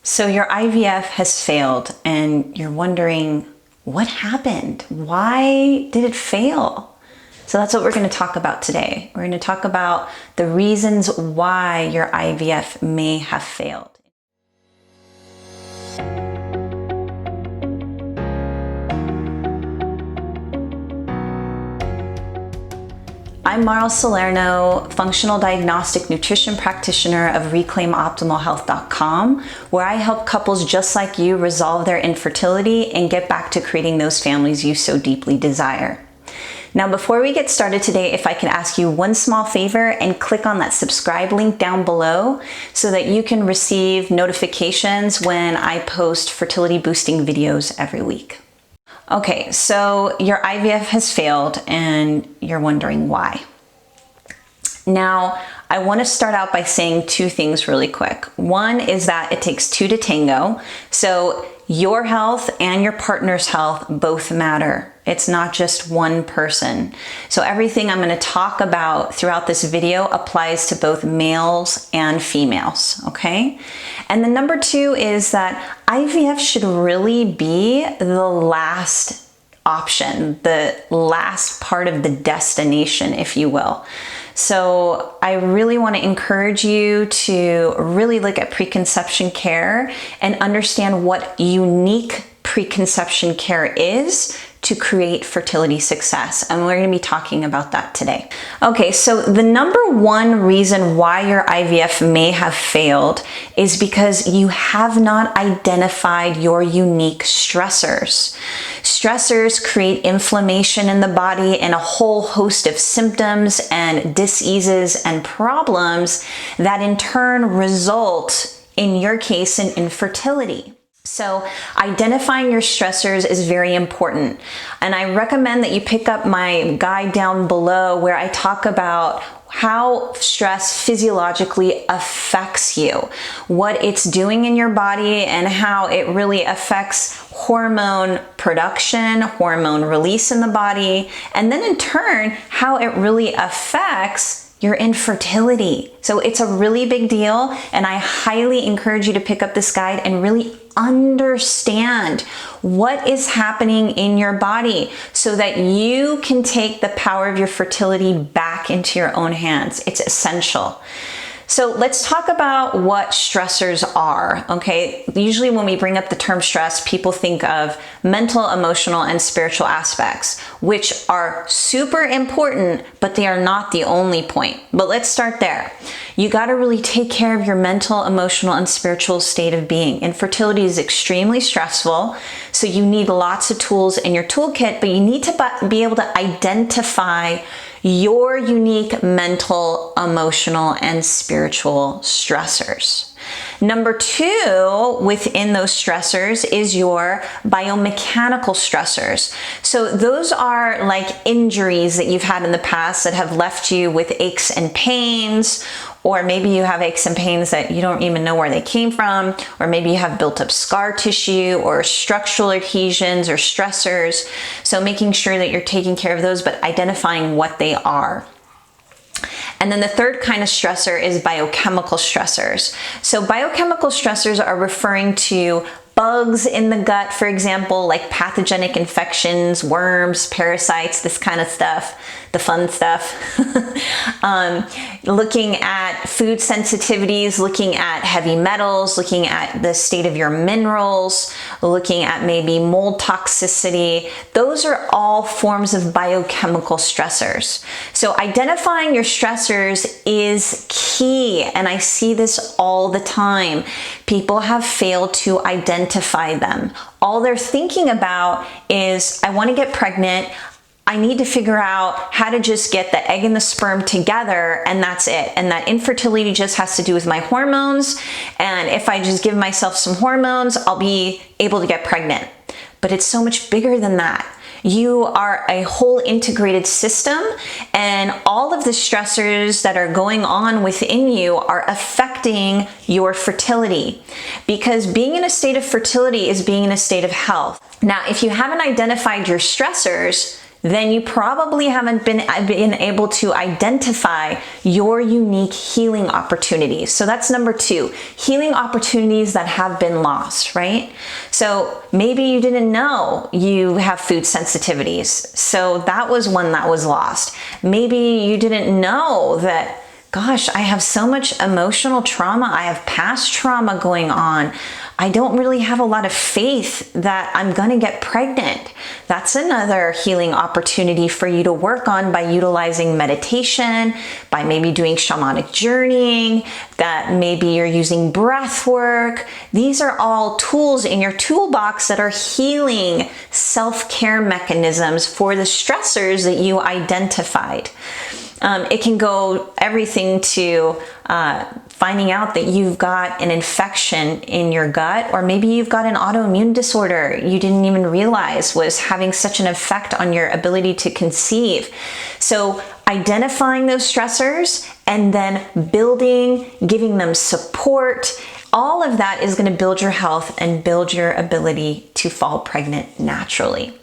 So your IVF has failed and you're wondering, what happened? Why did it fail? So that's what we're going to talk about today. We're going to talk about the reasons why your IVF may have failed. I'm Marl Salerno, functional diagnostic nutrition practitioner of ReclaimOptimalHealth.com, where I help couples just like you resolve their infertility and get back to creating those families you so deeply desire. Now, before we get started today, if I can ask you one small favor and click on that subscribe link down below so that you can receive notifications when I post fertility boosting videos every week. Okay, so your IVF has failed and you're wondering why. Now, I want to start out by saying two things really quick. One is that it takes two to tango. So your health and your partner's health both matter. It's not just one person. So everything I'm going to talk about throughout this video applies to both males and females, okay? And the number two is that IVF should really be the last option, the last part of the destination, if you will. So I really want to encourage you to really look at preconception care and understand what unique preconception care is to create fertility success. And we're going to be talking about that today. Okay, so the number one reason why your IVF may have failed is because you have not identified your unique stressors. Stressors create inflammation in the body and a whole host of symptoms and diseases and problems that in turn result, in your case, in infertility. So identifying your stressors is very important. And I recommend that you pick up my guide down below where I talk about how stress physiologically affects you, what it's doing in your body, and how it really affects hormone production, hormone release in the body, and then in turn, how it really affects your infertility. So it's a really big deal, and I highly encourage you to pick up this guide and really understand what is happening in your body so that you can take the power of your fertility back into your own hands. It's essential. So let's talk about what stressors are, okay? Usually when we bring up the term stress, people think of mental, emotional, and spiritual aspects, which are super important, but they are not the only point. But let's start there. You gotta really take care of your mental, emotional, and spiritual state of being. Infertility is extremely stressful, so you need lots of tools in your toolkit, but you need to be able to identify your unique mental, emotional, and spiritual stressors. Number two within those stressors is your biomechanical stressors. So those are like injuries that you've had in the past that have left you with aches and pains, or maybe you have aches and pains that you don't even know where they came from, or maybe you have built up scar tissue or structural adhesions or stressors. So making sure that you're taking care of those, but identifying what they are. And then the third kind of stressor is biochemical stressors. So biochemical stressors are referring to bugs in the gut, for example, like pathogenic infections, worms, parasites, this kind of stuff, the fun stuff. Looking at food sensitivities, looking at heavy metals, looking at the state of your minerals, looking at maybe mold toxicity. Those are all forms of biochemical stressors. So identifying your stressors is key, and I see this all the time. People have failed to identify them. All they're thinking about is, I want to get pregnant. I need to figure out how to just get the egg and the sperm together, and that's it. And that infertility just has to do with my hormones. And if I just give myself some hormones, I'll be able to get pregnant. But it's so much bigger than that. You are a whole integrated system, and all of the stressors that are going on within you are affecting your fertility, because being in a state of fertility is being in a state of health. Now, if you haven't identified your stressors, then you probably haven't been able to identify your unique healing opportunities. So that's number 2, healing opportunities that have been lost, right? So maybe you didn't know you have food sensitivities. So that was one that was lost. Maybe you didn't know that, gosh, I have so much emotional trauma. I have past trauma going on. I don't really have a lot of faith that I'm gonna get pregnant. That's another healing opportunity for you to work on by utilizing meditation, by maybe doing shamanic journeying, that maybe you're using breath work. These are all tools in your toolbox that are healing self-care mechanisms for the stressors that you identified. It can go everything to finding out that you've got an infection in your gut, or maybe you've got an autoimmune disorder you didn't even realize was having such an effect on your ability to conceive. So identifying those stressors and then building, giving them support, all of that is going to build your health and build your ability to fall pregnant naturally.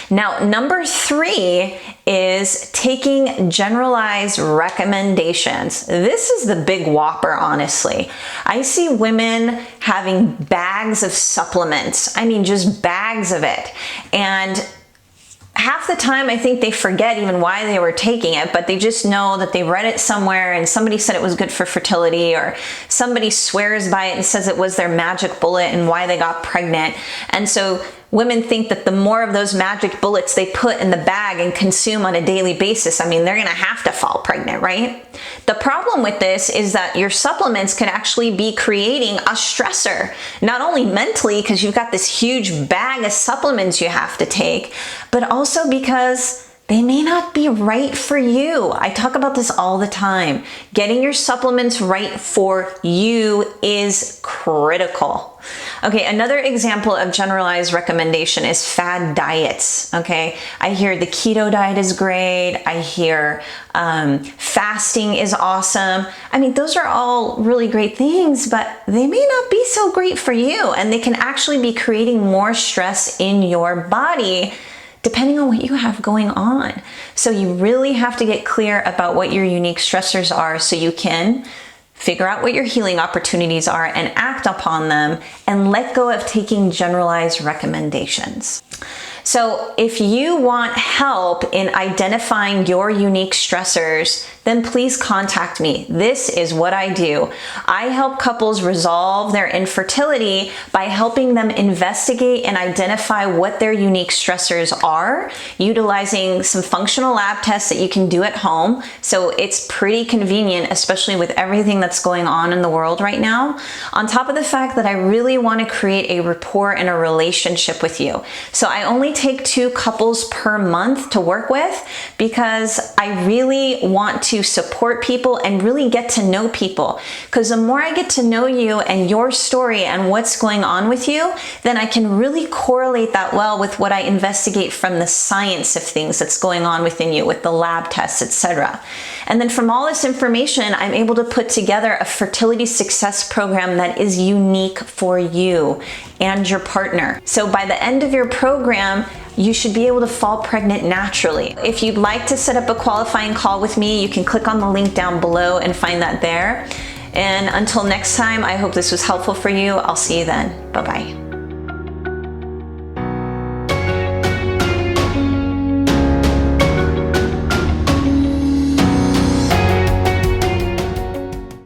Now, number 3 is taking generalized recommendations. This is the big whopper, honestly. I see women having bags of supplements. I mean, just bags of it. And half the time, I think they forget even why they were taking it, but they just know that they read it somewhere and somebody said it was good for fertility, or somebody swears by it and says it was their magic bullet and why they got pregnant. And so women think that the more of those magic bullets they put in the bag and consume on a daily basis, I mean, they're gonna have to fall pregnant, right? The problem with this is that your supplements could actually be creating a stressor, not only mentally, because you've got this huge bag of supplements you have to take, but also because they may not be right for you. I talk about this all the time. Getting your supplements right for you is critical. Okay, another example of generalized recommendation is fad diets, okay? I hear the keto diet is great. I hear fasting is awesome. I mean, those are all really great things, but they may not be so great for you, and they can actually be creating more stress in your body depending on what you have going on. So you really have to get clear about what your unique stressors are so you can figure out what your healing opportunities are and act upon them, and let go of taking generalized recommendations. So if you want help in identifying your unique stressors, then please contact me. This is what I do. I help couples resolve their infertility by helping them investigate and identify what their unique stressors are, utilizing some functional lab tests that you can do at home. So it's pretty convenient, especially with everything that's going on in the world right now. On top of the fact that I really want to create a rapport and a relationship with you. So I only take 2 couples per month to work with, because I really want to support people and really get to know people. Because the more I get to know you and your story and what's going on with you, then I can really correlate that well with what I investigate from the science of things that's going on within you, with the lab tests, etc. And then from all this information, I'm able to put together a fertility success program that is unique for you and your partner. So by the end of your program, you should be able to fall pregnant naturally. If you'd like to set up a qualifying call with me, you can click on the link down below and find that there. And until next time, I hope this was helpful for you. I'll see you then. Bye-bye.